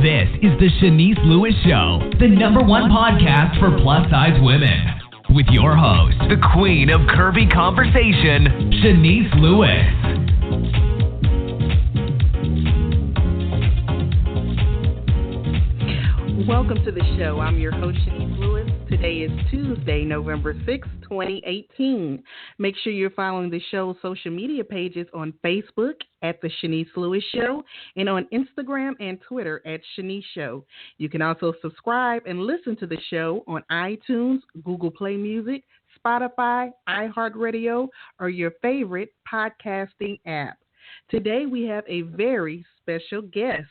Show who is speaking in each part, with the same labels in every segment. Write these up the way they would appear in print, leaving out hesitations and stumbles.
Speaker 1: This is the Shanice Lewis Show, the #1 podcast for plus-size women. With your host, the queen of curvy conversation, Shanice Lewis.
Speaker 2: Welcome to the show. I'm your host, Shanice Lewis. Today is Tuesday, November 6, 2018. Make sure you're following the show's social media pages on Facebook at The Shanice Lewis Show and on Instagram and Twitter at Shanice Show. You can also subscribe and listen to the show on iTunes, Google Play Music, Spotify, iHeartRadio, or your favorite podcasting app. Today we have a very special guest.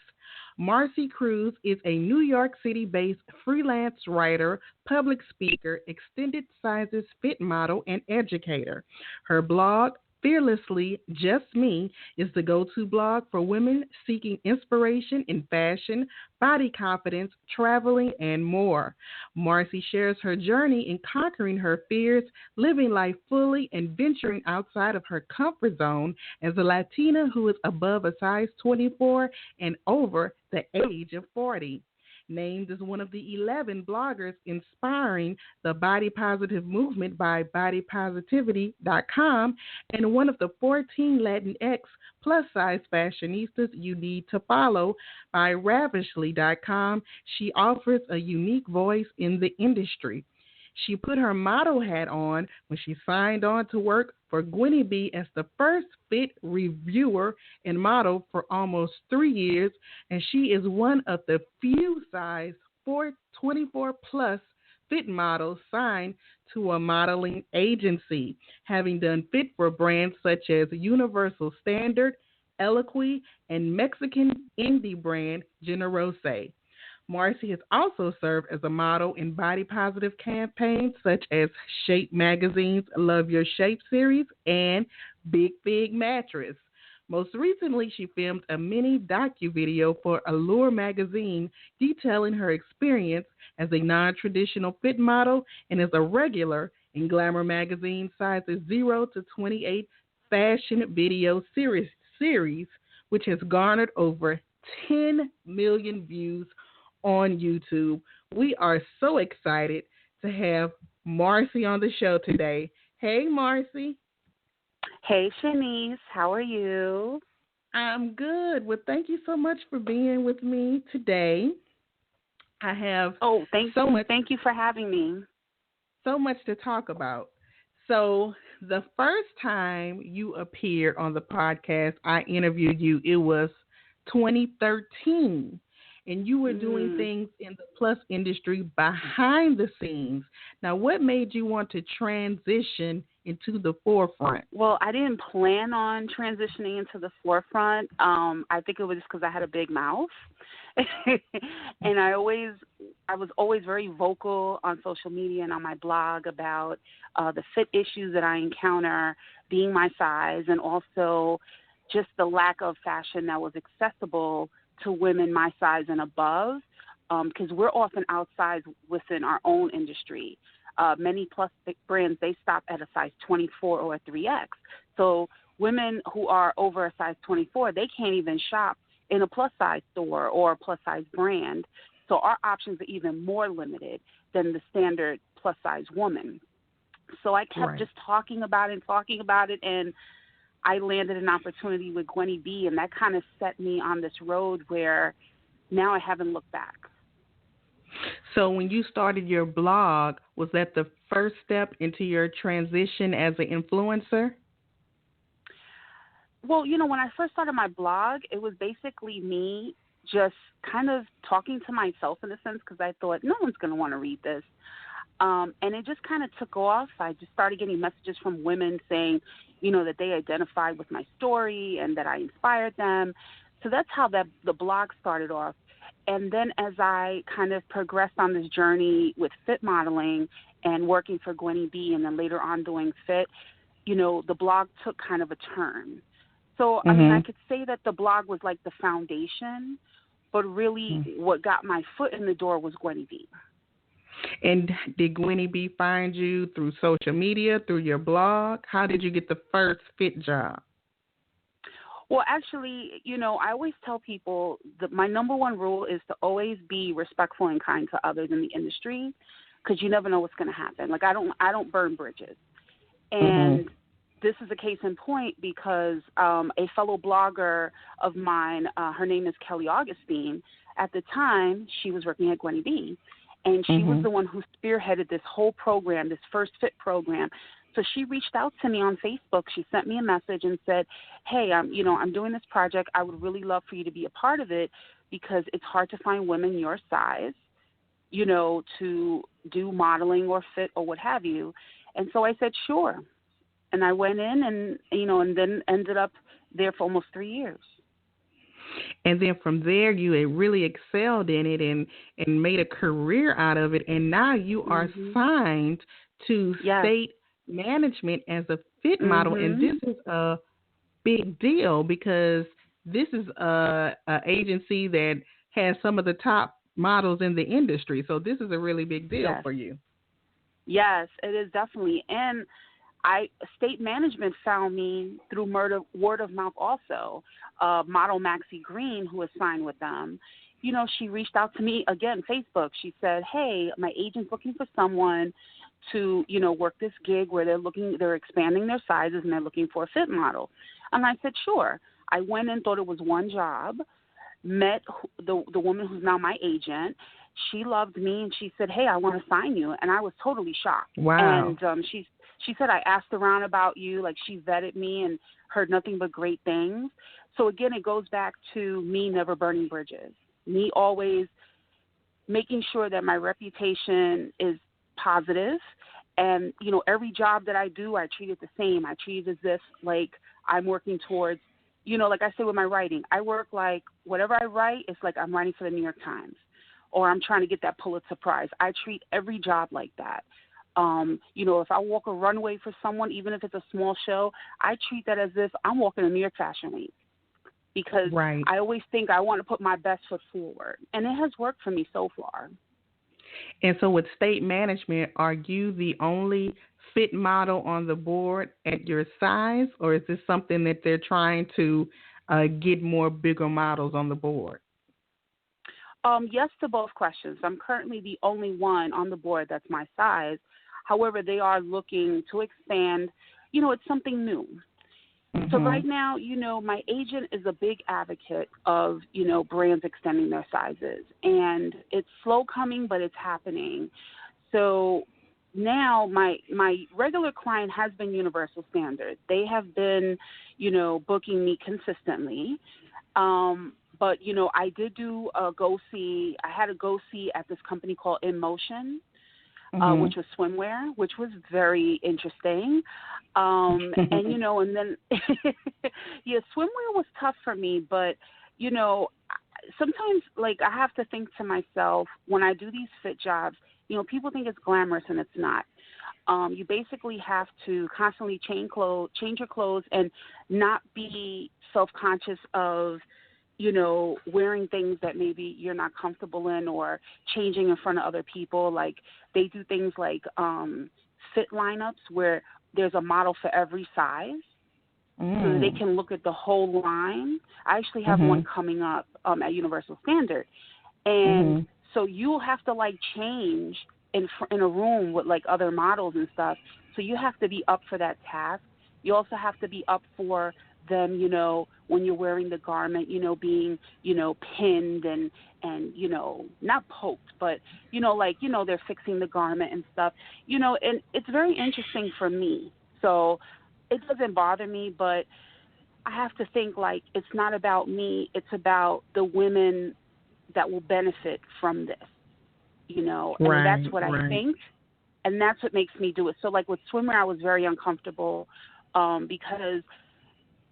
Speaker 2: Marcy Cruz is a New York City-based freelance writer, public speaker, extended sizes fit model, and educator. Her blog, Fearlessly Just Me, is the go-to blog for women seeking inspiration in fashion, body confidence, traveling, and more. Marcy shares her journey in conquering her fears, living life fully, and venturing outside of her comfort zone as a Latina who is above a size 24 and over the age of 40. Named as one of the 11 bloggers inspiring the body positive movement by bodypositivity.com and one of the 14 Latinx plus-size fashionistas you need to follow by ravishly.com, she offers a unique voice in the industry. She put her model hat on when she signed on to work for Gwenny B as the first fit reviewer and model for almost 3 years, and she is one of the few size 424 plus fit models signed to a modeling agency, having done fit for brands such as Universal Standard, Eloquii, and Mexican indie brand Generose. Marcy has also served as a model in body-positive campaigns such as Shape Magazine's Love Your Shape series and Big Fig Mattress. Most recently, she filmed a mini docu-video for Allure Magazine detailing her experience as a non-traditional fit model and as a regular in Glamour Magazine sizes 0 to 28 fashion video series, which has garnered over 10 million views on YouTube. We are so excited to have Marcy on the show today. Hey, Marcy.
Speaker 3: Hey, Shanice. How are you?
Speaker 2: I'm good. Well, thank you so much for being with me today. I have
Speaker 3: Thank you for having me.
Speaker 2: So much to talk about. So the first time you appeared on the podcast, I interviewed you, it was 2013. And you were doing things in the plus industry behind the scenes. Now, what made you want to transition into the forefront?
Speaker 3: Well, I didn't plan on transitioning into the forefront. I think it was just because I had a big mouth. And I was always very vocal on social media and on my blog about the fit issues that I encounter, being my size, and also just the lack of fashion that was accessible to women my size and above, because we're often outsized within our own industry. Many plus brands, they stop at a size 24 or a 3X. So women who are over a size 24, they can't even shop in a plus size store or a plus size brand. So our options are even more limited than the standard plus size woman. So I kept just talking about it, and I landed an opportunity with Gwenny B, and that kind of set me on this road where now I haven't looked back.
Speaker 2: So when you started your blog, was that the first step into your transition as an influencer?
Speaker 3: Well, when I first started my blog, it was basically me just kind of talking to myself in a sense, because I thought no one's going to want to read this. And it just kind of took off. I just started getting messages from women saying, that they identified with my story and that I inspired them. So that's how the blog started off. And then as I kind of progressed on this journey with fit modeling and working for Gwenny B and then later on doing fit, the blog took kind of a turn. So, I mean, I could say that the blog was like the foundation, but really what got my foot in the door was Gwenny B.
Speaker 2: And did Gwenny B find you through social media, through your blog? How did you get the first fit job?
Speaker 3: Well, actually, I always tell people that my number one rule is to always be respectful and kind to others in the industry, because you never know what's going to happen. Like, I don't burn bridges. And this is a case in point because a fellow blogger of mine, her name is Kelly Augustine. At the time, she was working at Gwenny B, and she was the one who spearheaded this whole program, this First Fit program. So she reached out to me on Facebook. She sent me a message and said, hey, I'm doing this project. I would really love for you to be a part of it, because it's hard to find women your size, to do modeling or fit or what have you. And so I said, sure. And I went in and then ended up there for almost 3 years.
Speaker 2: And then from there, you had really excelled in it and made a career out of it. And now you are signed to state management as a fit model. And this is a big deal, because this is a agency that has some of the top models in the industry. So this is a really big deal for you.
Speaker 3: Yes, it is definitely. And state management found me through word of mouth also. Model Maxie Green, who is signed with them, she reached out to me, again, Facebook. She said, hey, my agent's looking for someone to, work this gig where they're expanding their sizes and they're looking for a fit model. And I said, sure. I went in, thought it was one job, met the woman who's now my agent. She loved me, and she said, hey, I want to sign you. And I was totally shocked.
Speaker 2: Wow.
Speaker 3: And she said, I asked around about you, like she vetted me and heard nothing but great things. So, again, it goes back to me never burning bridges, me always making sure that my reputation is positive. And, every job that I do, I treat it the same. I treat it as if, like, I'm working towards, like I say with my writing, I work like whatever I write, it's like I'm writing for the New York Times, or I'm trying to get that Pulitzer Prize. I treat every job like that. If I walk a runway for someone, even if it's a small show, I treat that as if I'm walking a New York Fashion Week, because I always think I want to put my best foot forward. And it has worked for me so far.
Speaker 2: And so with state management, are you the only fit model on the board at your size, or is this something that they're trying to get more bigger models on the board?
Speaker 3: Yes to both questions. I'm currently the only one on the board that's my size. However, they are looking to expand. It's something new. So right now, my agent is a big advocate of, brands extending their sizes. And it's slow coming, but it's happening. So now my regular client has been Universal Standard. They have been, booking me consistently. But, I did do a go-see. I had a go-see at this company called In Motion, which was swimwear, which was very interesting. And, and then, swimwear was tough for me. But, sometimes, like, I have to think to myself, when I do these fit jobs, people think it's glamorous, and it's not. You basically have to constantly change your clothes and not be self-conscious of, wearing things that maybe you're not comfortable in, or changing in front of other people. Like, they do things like fit lineups where there's a model for every size, so that they can look at the whole line. I actually have one coming up at Universal Standard. And so you'll have to, like, change in a room with, like, other models and stuff. So you have to be up for that task. You also have to be up for them, when you're wearing the garment, being, pinned and not poked, but, they're fixing the garment and stuff, and it's very interesting for me. So it doesn't bother me, but I have to think, like, it's not about me. It's about the women that will benefit from this, and that's what I think. And that's what makes me do it. So, like, with swimwear, I was very uncomfortable because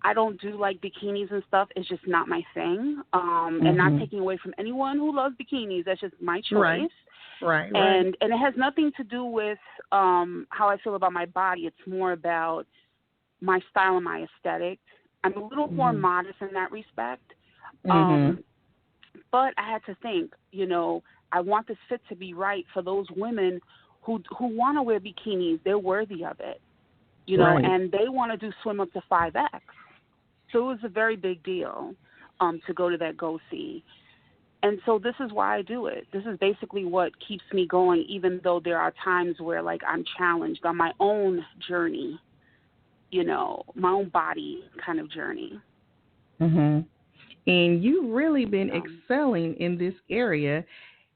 Speaker 3: I don't do, like, bikinis and stuff. It's just not my thing. And not taking away from anyone who loves bikinis. That's just my choice.
Speaker 2: Right.
Speaker 3: And it has nothing to do with how I feel about my body. It's more about my style and my aesthetic. I'm a little more modest in that respect. But I had to think, I want this fit to be right for those women who want to wear bikinis. They're worthy of it, and they want to do swim up to 5X. So it was a very big deal to go to that go-see. And so this is why I do it. This is basically what keeps me going, even though there are times where, like, I'm challenged on my own journey, you know, my own body kind of journey.
Speaker 2: Mm-hmm. And you've really been excelling in this area.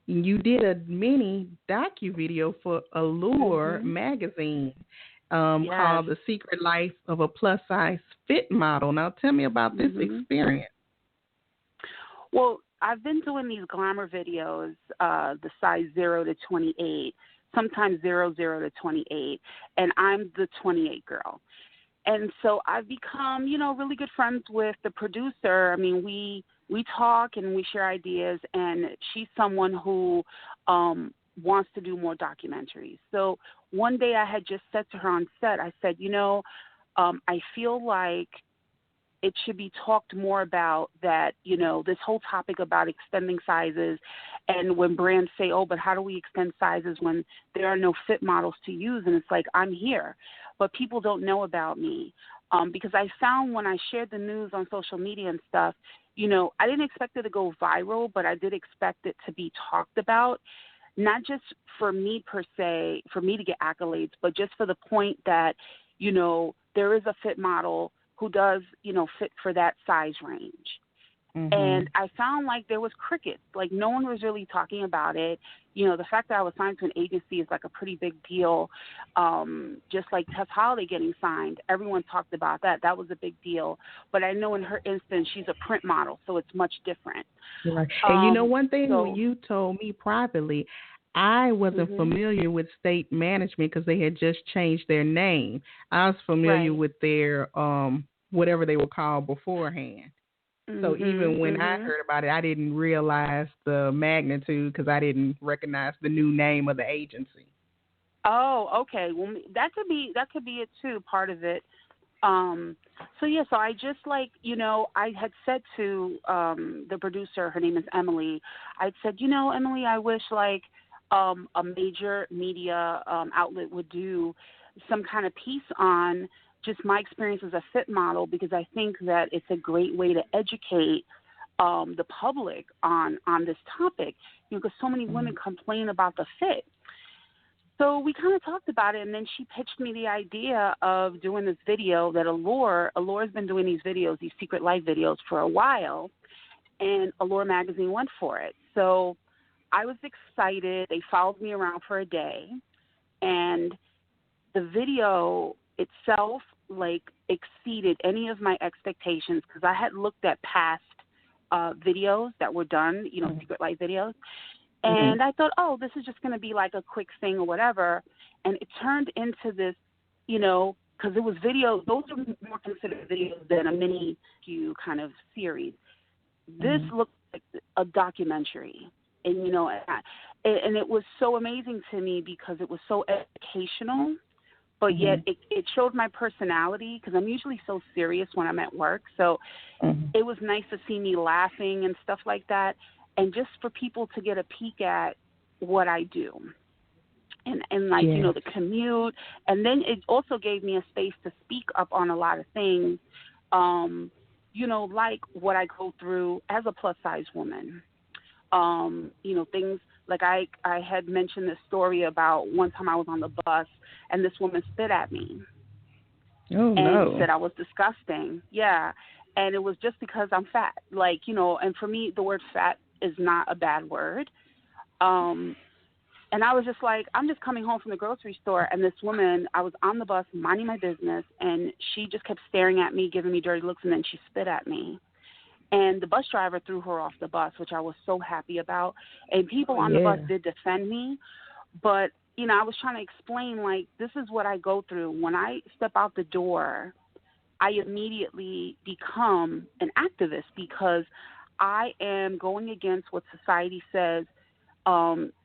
Speaker 2: You did a mini docu-video for Allure Magazine called The Secret Life of a Plus-Size Fit Model. Now, tell me about this experience.
Speaker 3: Well, I've been doing these Glamour videos, the size 0 to 28, sometimes 0 to 28, and I'm the 28 girl. And so I've become, you know, really good friends with the producer. I mean, we talk and we share ideas, and she's someone who wants to do more documentaries. So one day I had just said to her on set, I said, you know, I feel like it should be talked more about that, you know, this whole topic about extending sizes, and when brands say, oh, but how do we extend sizes when there are no fit models to use? And it's like, I'm here, but people don't know about me. Because I found when I shared the news on social media and stuff, you know, I didn't expect it to go viral, but I did expect it to be talked about, not just for me per se, for me to get accolades, but just for the point that, you know, there is a fit model who does, you know, fit for that size range. And I found like there was crickets. Like no one was really talking about it. You know, the fact that I was signed to an agency is like a pretty big deal. Just like Tess Holiday getting signed, everyone talked about that. That was a big deal. But I know in her instance, she's a print model, so it's much different.
Speaker 2: Right. And you know, one thing when you told me privately, I wasn't familiar with State Management because they had just changed their name. I was familiar with their whatever they were called beforehand. So even when I heard about it, I didn't realize the magnitude because I didn't recognize the new name of the agency.
Speaker 3: Oh, okay. Well, that could be it too, part of it. So I just like, you know, I had said to the producer, her name is Emily, I'd said, you know, Emily, I wish like a major media outlet would do some kind of piece on just my experience as a fit model, because I think that it's a great way to educate the public on this topic, you know, because so many women complain about the fit. So we kind of talked about it, and then she pitched me the idea of doing this video that Allure's been doing these videos, these secret life videos for a while, and Allure Magazine went for it. So I was excited. They followed me around for a day, and the video itself like exceeded any of my expectations because I had looked at past videos that were done, you know, secret life videos, and I thought, oh, this is just going to be like a quick thing or whatever, and it turned into this, you know, because it was videos. Those are more considered videos than a mini kind of series. This looked like a documentary, and you know, and it was so amazing to me because it was so educational. But yet it showed my personality because I'm usually so serious when I'm at work. So it was nice to see me laughing and stuff like that, and just for people to get a peek at what I do. And like, you know, the commute. And then it also gave me a space to speak up on a lot of things, you know, like what I go through as a plus-size woman. You know, things like I had mentioned this story about one time I was on the bus and this woman spit at me.
Speaker 2: Oh,
Speaker 3: and said I was disgusting. Yeah. And it was just because I'm fat. Like, you know, and for me, the word fat is not a bad word. And I was just like, I'm just coming home from the grocery store, and this woman, I was on the bus minding my business, and she just kept staring at me, giving me dirty looks, and then she spit at me. And the bus driver threw her off the bus, which I was so happy about. And people on the bus did defend me. But, you know, I was trying to explain, like, this is what I go through. When I step out the door, I immediately become an activist because I am going against what society says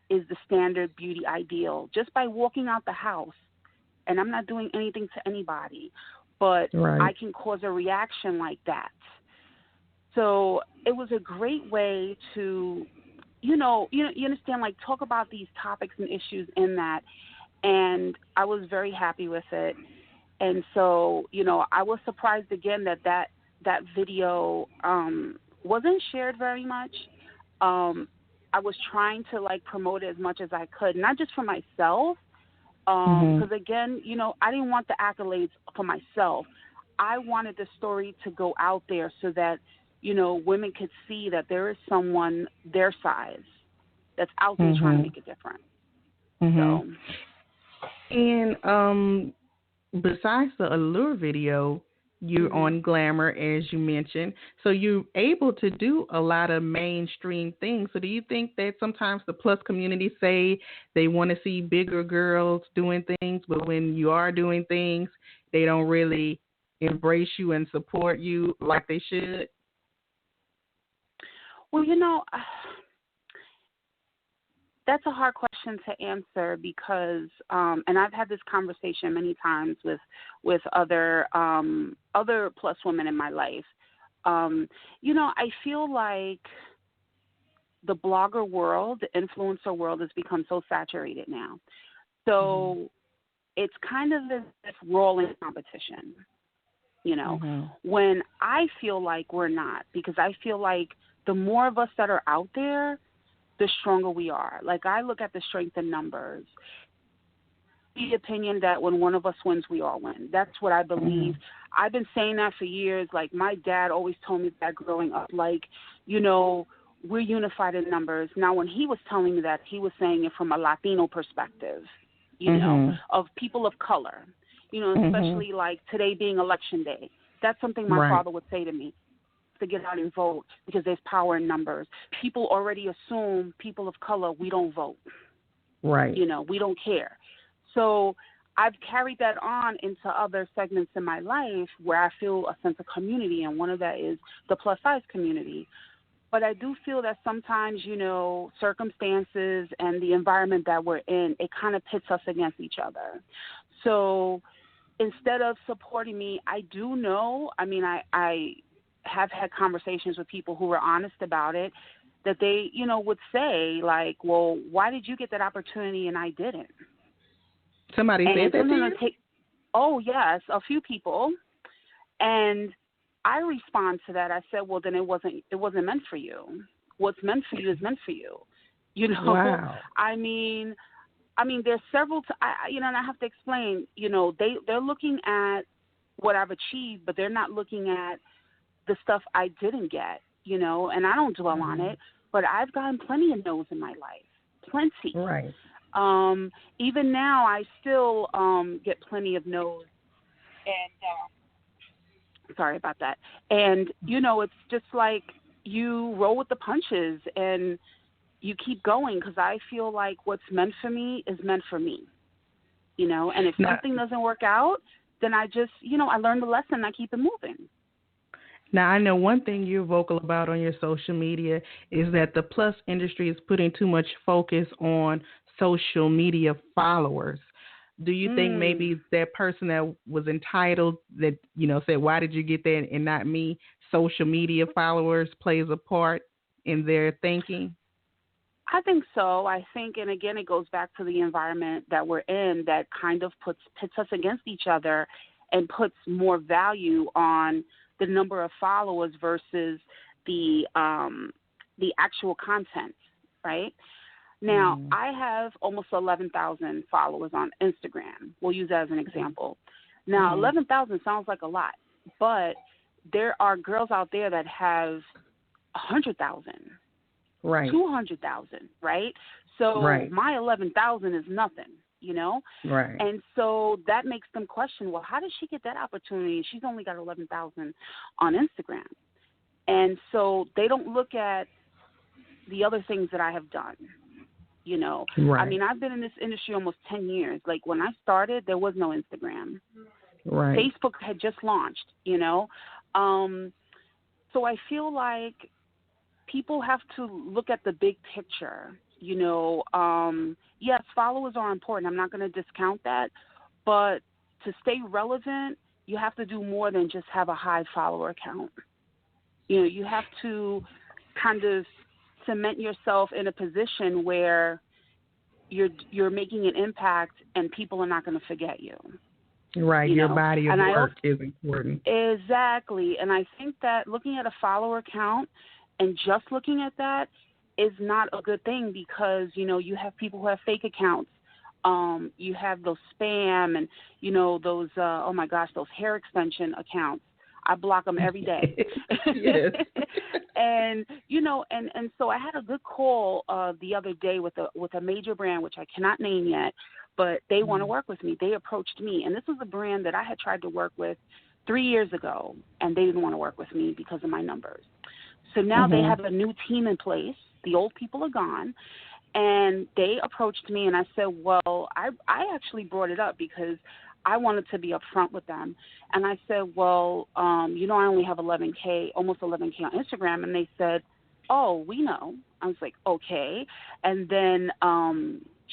Speaker 3: is the standard beauty ideal. Just by walking out the house, and I'm not doing anything to anybody, but I can cause a reaction like that. So it was a great way to, you understand, like, talk about these topics and issues in that. And I was very happy with it. And so, you know, I was surprised again that that video wasn't shared very much. I was trying to like promote it as much as I could, not just for myself, because again, you know, I didn't want the accolades for myself. I wanted the story to go out there so that, you know, women could see that there is someone their size that's out there trying to make a difference. So,
Speaker 2: and besides the Allure video, you're on Glamour, as you mentioned, so you're able to do a lot of mainstream things. So do you think that sometimes the plus community say they want to see bigger girls doing things, but when you are doing things, they don't really embrace you and support you like they should?
Speaker 3: Well, you know, that's a hard question to answer because, and I've had this conversation many times with other plus women in my life. You know, I feel like the blogger world, the influencer world has become so saturated now. So it's kind of this rolling competition, you know, when I feel like we're not, because I feel like the more of us that are out there, the stronger we are. Like, I look at the strength in numbers. The opinion that when one of us wins, we all win. That's what I believe. I've been saying that for years. Like, my dad always told me that growing up, like, you know, we're unified in numbers. Now, when he was telling me that, he was saying it from a Latino perspective, you know, of people of color, you know, especially like today being election day. That's something my father would say to me. To get out and vote because there's power in numbers. People already assume people of color, we don't vote.
Speaker 2: Right.
Speaker 3: You know, we don't care. So I've carried that on into other segments in my life where I feel a sense of community, and one of that is the plus size community. But I do feel that sometimes, you know, circumstances and the environment that we're in, it kind of pits us against each other. So instead of supporting me, I do know, I mean, I have had conversations with people who were honest about it, that they, you know, would say, like, well, why did you get that opportunity and I didn't?
Speaker 2: Somebody said that to you?
Speaker 3: Oh, yes, a few people. And I respond to that. I said, well, then it wasn't meant for you. What's meant for you is meant for you. You know?
Speaker 2: Wow.
Speaker 3: I mean, there's several, you know, and I have to explain, you know, they're looking at what I've achieved, but they're not looking at the stuff I didn't get, you know, and I don't dwell on it, but I've gotten plenty of no's in my life, plenty.
Speaker 2: Right.
Speaker 3: Even now, I still get plenty of no's, and sorry about that. And, you know, it's just like you roll with the punches and you keep going, because I feel like what's meant for me is meant for me, you know, and if something doesn't work out, then I just, you know, I learn the lesson and I keep it moving.
Speaker 2: Now, I know one thing you're vocal about on your social media is that the plus industry is putting too much focus on social media followers. Do you think maybe that person that was entitled that, you know, said, why did you get that and not me, social media followers plays a part in their thinking?
Speaker 3: I think so. I think, and again, it goes back to the environment that we're in that kind of pits us against each other and puts more value on the number of followers versus the actual content, right? Now, I have almost 11,000 followers on Instagram. We'll use that as an example. Now, 11,000 sounds like a lot, but there are girls out there that have 100,000,
Speaker 2: right,
Speaker 3: 200,000, right? So my 11,000 is nothing, you know?
Speaker 2: Right.
Speaker 3: And so that makes them question, well, how did she get that opportunity? She's only got 11,000 on Instagram. And so they don't look at the other things that I have done, you know?
Speaker 2: Right.
Speaker 3: I mean, I've been in this industry almost 10 years. Like, when I started, there was no Instagram.
Speaker 2: Right.
Speaker 3: Facebook had just launched, you know? So I feel like people have to look at the big picture. You know, yes, followers are important. I'm not going to discount that. But to stay relevant, you have to do more than just have a high follower count. You know, you have to kind of cement yourself in a position where you're making an impact and people are not going to forget you.
Speaker 2: Right,
Speaker 3: you
Speaker 2: your
Speaker 3: know?
Speaker 2: body of
Speaker 3: And
Speaker 2: work is important.
Speaker 3: exactly. And I think that looking at a follower count and just looking at that is not a good thing because, you know, you have people who have fake accounts. You have those spam and, you know, those, oh my gosh, those hair extension accounts. I block them every day.
Speaker 2: Yes.
Speaker 3: And, you know, and so I had a good call the other day with a major brand, which I cannot name yet, but they want to work with me. They approached me. And this was a brand that I had tried to work with 3 years ago, and they didn't want to work with me because of my numbers. So now they have a new team in place. The old people are gone. And they approached me, and I said, well, I actually brought it up because I wanted to be upfront with them. And I said, well, you know, I only have almost 11K on Instagram. And they said, oh, we know. I was like, okay. And then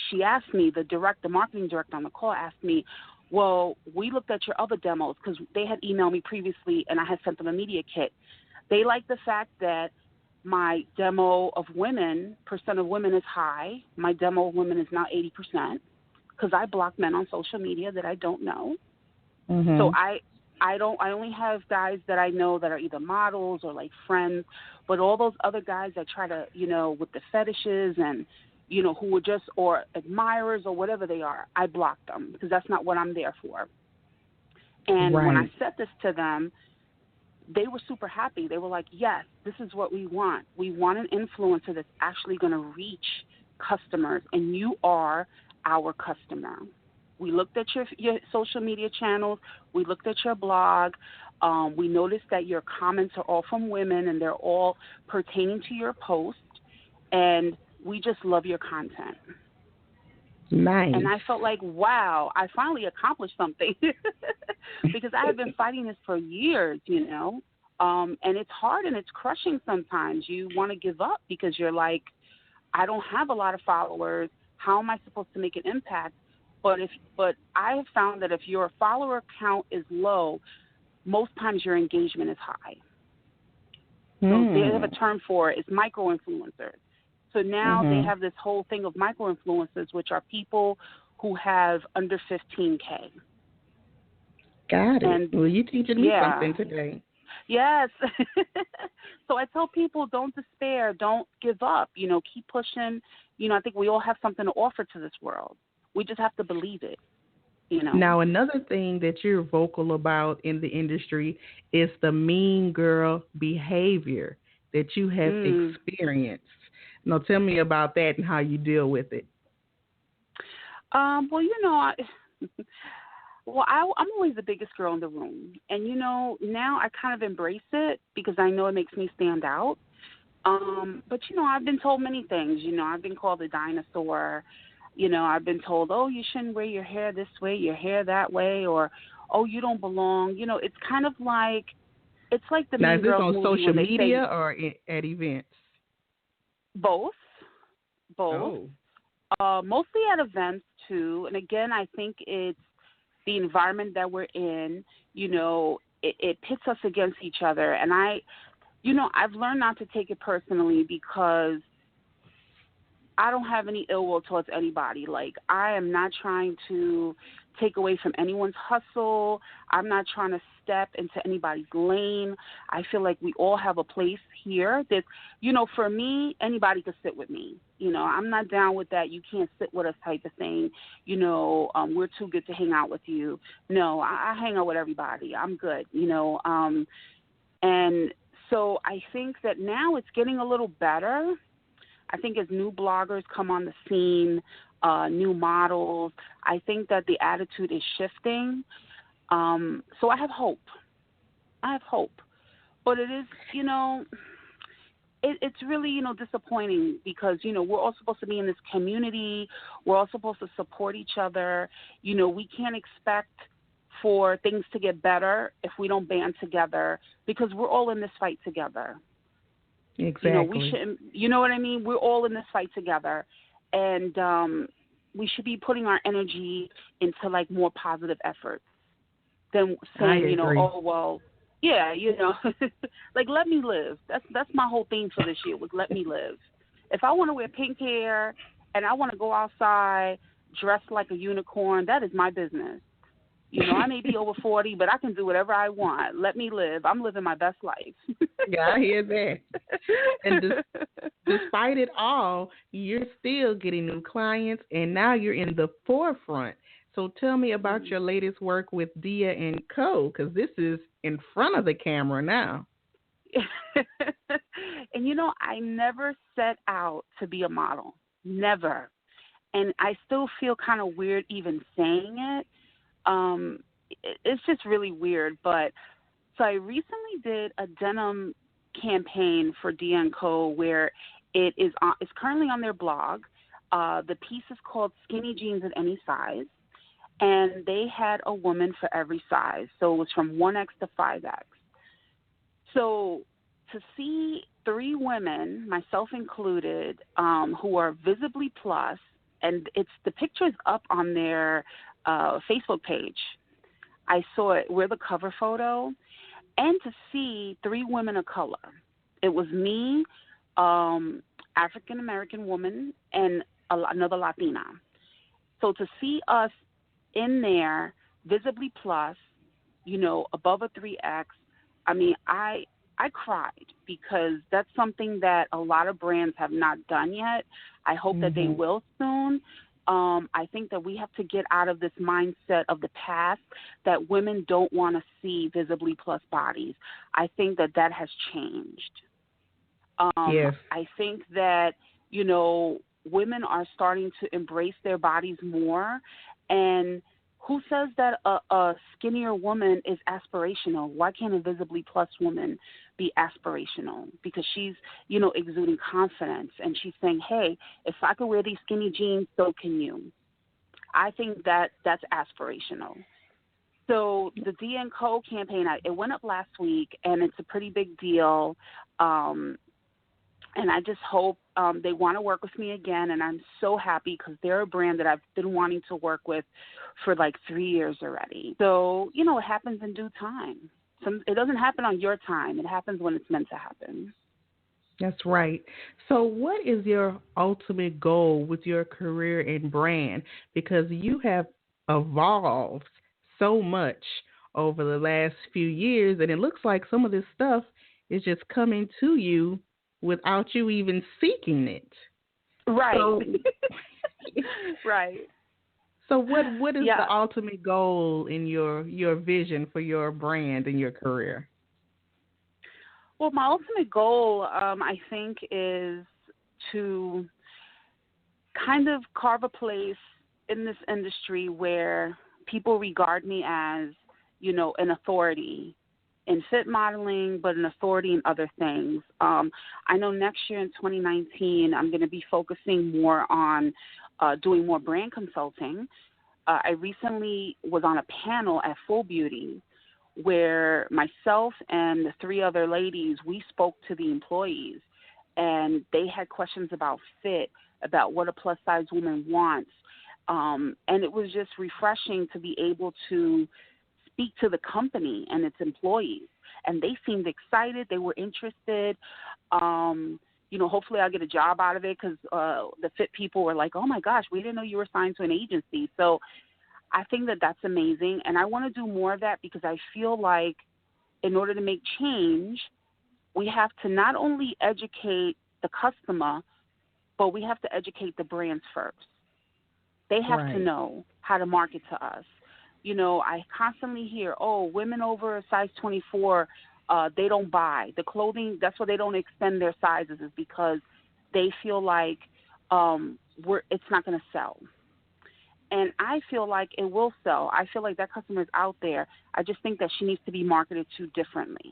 Speaker 3: she asked me, the marketing director on the call asked me, well, we looked at your other demos because they had emailed me previously, and I had sent them a media kit. They liked the fact that my demo of women, percent of women is high. My demo of women is now 80% because I block men on social media that I don't know. So I only have guys that I know that are either models or like friends, but all those other guys that try to, you know, with the fetishes and, you know, who are just, or admirers or whatever they are, I block them because that's not what I'm there for. And when I said this to them, they were super happy. They were like, yes, this is what we want. We want an influencer that's actually going to reach customers, and you are our customer. We looked at your social media channels. We looked at your blog. We noticed that your comments are all from women, and they're all pertaining to your post, and we just love your content.
Speaker 2: Nice.
Speaker 3: And I felt like, wow, I finally accomplished something because I have been fighting this for years, you know, and it's hard and it's crushing sometimes. You want to give up because you're like, I don't have a lot of followers. How am I supposed to make an impact? But I have found that if your follower count is low, most times your engagement is high. So they have a term for it. It's micro-influencers. So now they have this whole thing of micro-influencers, which are people who have under 15K.
Speaker 2: Got it.
Speaker 3: And,
Speaker 2: well, you're teaching me something today.
Speaker 3: Yes. So I tell people, don't despair. Don't give up. You know, keep pushing. You know, I think we all have something to offer to this world. We just have to believe it. You know.
Speaker 2: Now, another thing that you're vocal about in the industry is the mean girl behavior that you have experienced. Now, tell me about that and how you deal with it.
Speaker 3: Well, you know, I'm always the biggest girl in the room. And, you know, now I kind of embrace it because I know it makes me stand out. But, you know, I've been told many things. You know, I've been called a dinosaur. You know, I've been told, oh, you shouldn't wear your hair this way, your hair that way, or, oh, you don't belong. You know, it's kind of like, it's like the
Speaker 2: Now,
Speaker 3: Mean
Speaker 2: is this
Speaker 3: Girls
Speaker 2: on
Speaker 3: movie
Speaker 2: social
Speaker 3: when they
Speaker 2: media
Speaker 3: say,
Speaker 2: or at events?
Speaker 3: Both.
Speaker 2: Oh.
Speaker 3: Mostly at events, too. And, again, I think it's the environment that we're in. You know, it pits us against each other. And I've learned not to take it personally because I don't have any ill will towards anybody. Like, I am not trying to take away from anyone's hustle. I'm not trying to step into anybody's lane. I feel like we all have a place here that, you know, for me, anybody could sit with me. You know, I'm not down with that. You can't sit with us type of thing. You know, we're too good to hang out with you. No, I hang out with everybody. I'm good, you know. And so I think that now it's getting a little better. I think as new bloggers come on the scene, new models, I think that the attitude is shifting. So I have hope. But it is, you know, it's really, you know, disappointing because, you know, we're all supposed to be in this community. We're all supposed to support each other. You know, we can't expect for things to get better if we don't band together because we're all in this fight together.
Speaker 2: Exactly.
Speaker 3: You know, we shouldn't, you know what I mean? We're all in this fight together. And we should be putting our energy into, like, more positive efforts than saying, you know, oh, well, yeah, you know, like, let me live. That's my whole theme for this year was let me live. If I want to wear pink hair and I want to go outside dressed like a unicorn, that is my business. You know, I may be over 40, but I can do whatever I want. Let me live. I'm living my best life.
Speaker 2: Yeah, I hear that. And despite it all, you're still getting new clients, and now you're in the forefront. So tell me about your latest work with Dia and Co., because this is in front of the camera now.
Speaker 3: And, you know, I never set out to be a model. Never. And I still feel kind of weird even saying it. It's just really weird. But so I recently did a denim campaign for Dia & Co. where it's currently on their blog. The piece is called Skinny Jeans at Any Size. And they had a woman for every size. So it was from 1X to 5X. So to see 3 women, myself included, who are visibly plus, and the picture's up on their Facebook page. I saw it. We're the cover photo. And to see 3 women of color. It was me, African-American woman, and another Latina. So to see us in there, visibly plus, you know, above a 3X, I mean, I cried because that's something that a lot of brands have not done yet. I hope that they will soon. I think that we have to get out of this mindset of the past that women don't want to see visibly plus bodies. I think that has changed.
Speaker 2: Yes.
Speaker 3: I think that, you know, women are starting to embrace their bodies more. And who says that a skinnier woman is aspirational? Why can't a visibly plus woman be aspirational? Because she's, you know, exuding confidence, and she's saying, hey, if I could wear these skinny jeans, so can you. I think that's aspirational. So the Dia & Co. campaign, it went up last week, and it's a pretty big deal. And I just hope they want to work with me again, and I'm so happy because they're a brand that I've been wanting to work with for like 3 years already. So, you know, it happens in due time. It doesn't happen on your time. It happens when it's meant to happen.
Speaker 2: That's right. So what is your ultimate goal with your career and brand? Because you have evolved so much over the last few years, and it looks like some of this stuff is just coming to you without you even seeking it.
Speaker 3: Right.
Speaker 2: So,
Speaker 3: right.
Speaker 2: So what is the ultimate goal in your vision for your brand and your career?
Speaker 3: Well, my ultimate goal, I think, is to kind of carve a place in this industry where people regard me as, you know, an authority in fit modeling, but an authority in other things. I know next year in 2019, I'm going to be focusing more on doing more brand consulting. I recently was on a panel at Full Beauty where myself and the 3 other ladies, we spoke to the employees, and they had questions about fit, about what a plus-size woman wants. And it was just refreshing to be able to speak to the company and its employees. And they seemed excited. They were interested. You know, hopefully I'll get a job out of it because the fit people were like, oh, my gosh, we didn't know you were signed to an agency. So I think that's amazing. And I want to do more of that because I feel like in order to make change, we have to not only educate the customer, but we have to educate the brands first. They have to know how to market to us. You know, I constantly hear, oh, women over a size 24, they don't buy. The clothing, that's why they don't extend their sizes, is because they feel like it's not going to sell. And I feel like it will sell. I feel like that customer is out there. I just think that she needs to be marketed to differently,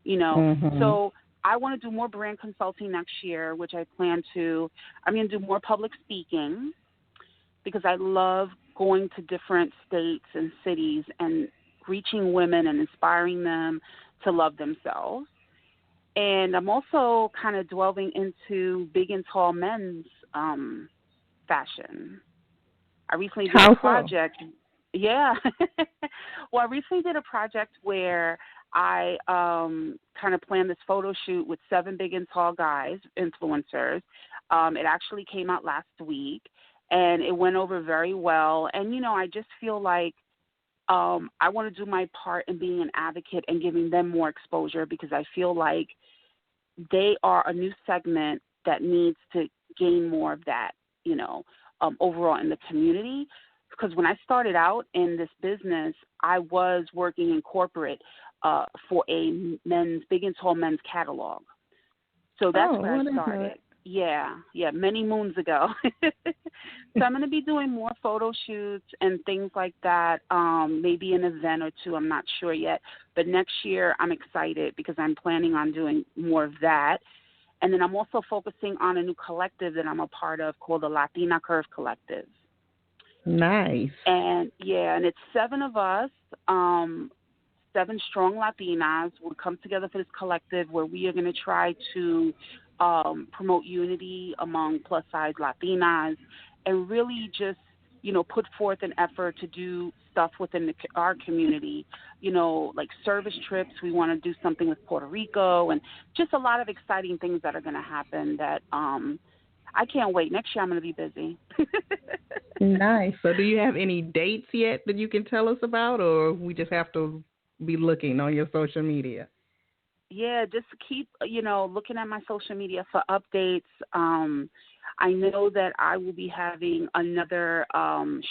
Speaker 3: you know. So I want to do more brand consulting next year, which I plan to. I'm going to do more public speaking because I love going to different states and cities and reaching women and inspiring them to love themselves. And I'm also kind of delving into big and tall men's fashion. I recently did a project. Yeah. Well, I recently did a project where I kind of planned this photo shoot with 7 big and tall guys, influencers. It actually came out last week, and it went over very well. And, you know, I just feel like I want to do my part in being an advocate and giving them more exposure, because I feel like they are a new segment that needs to gain more of that, overall in the community. Because when I started out in this business, I was working in corporate for a big and tall men's catalog. So that's where I started. Yeah, many moons ago. So I'm going to be doing more photo shoots and things like that, maybe an event or two. I'm not sure yet. But next year I'm excited because I'm planning on doing more of that. And then I'm also focusing on a new collective that I'm a part of called the Latina Curve Collective.
Speaker 2: Nice.
Speaker 3: And it's 7 of us, 7 strong Latinas. We'll come together for this collective where we are going to try to promote unity among plus-size Latinas and really just, put forth an effort to do stuff within our community, like service trips. We want to do something with Puerto Rico and just a lot of exciting things that are going to happen that I can't wait. Next year I'm going to be busy.
Speaker 2: Nice. So do you have any dates yet that you can tell us about, or we just have to be looking on your social media?
Speaker 3: Yeah, just keep, looking at my social media for updates. I know that I will be having another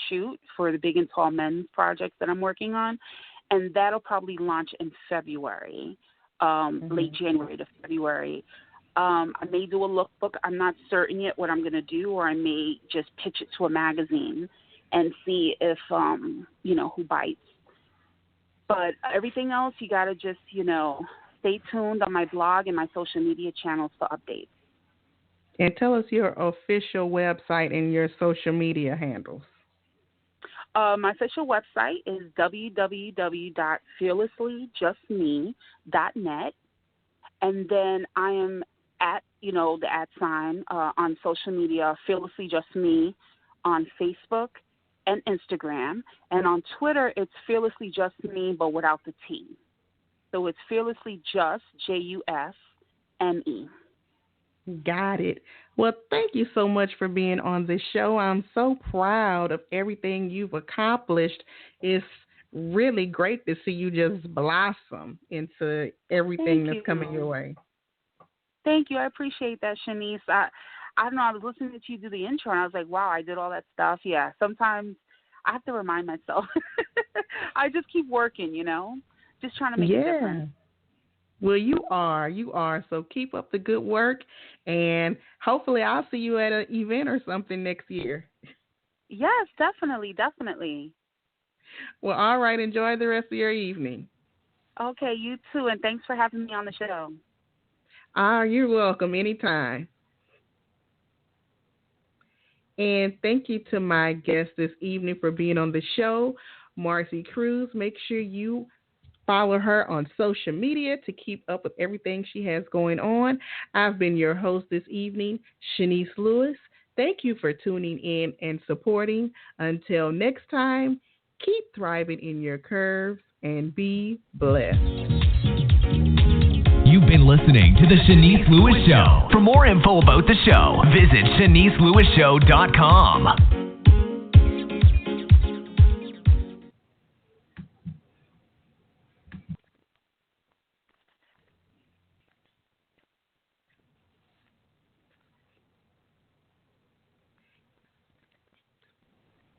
Speaker 3: shoot for the Big and Tall Men's project that I'm working on, and that'll probably launch in February, late January to February. I may do a lookbook. I'm not certain yet what I'm going to do, or I may just pitch it to a magazine and see if, who bites. But everything else, you got to just, stay tuned on my blog and my social media channels for updates.
Speaker 2: And tell us your official website and your social media handles.
Speaker 3: My official website is www.fearlesslyjustme.net. And then I am at, the @ on social media, Fearlessly Just Me on Facebook and Instagram. And on Twitter, it's Fearlessly Just Me, but without the T. So it's Fearlessly Just, JUSME.
Speaker 2: Got it. Well, thank you so much for being on this show. I'm so proud of everything you've accomplished. It's really great to see you just blossom into everything that's coming your way.
Speaker 3: Thank you. I appreciate that, Shanice. I don't know. I was listening to you do the intro, and I was like, wow, I did all that stuff. Yeah, sometimes I have to remind myself. I just keep working, just trying to make a difference.
Speaker 2: Well, you are. So keep up the good work, and hopefully I'll see you at an event or something next year.
Speaker 3: Yes, definitely.
Speaker 2: Well, all right. Enjoy the rest of your evening.
Speaker 3: Okay, you too, and thanks for having me on the show.
Speaker 2: You're welcome. Anytime. And thank you to my guest this evening for being on the show, Marcy Cruz. Make sure you follow her on social media to keep up with everything she has going on. I've been your host this evening, Shanice Lewis. Thank you for tuning in and supporting. Until next time, keep thriving in your curves and be blessed.
Speaker 1: You've been listening to The Shanice Lewis Show. For more info about the show, visit ShaniceLewisShow.com.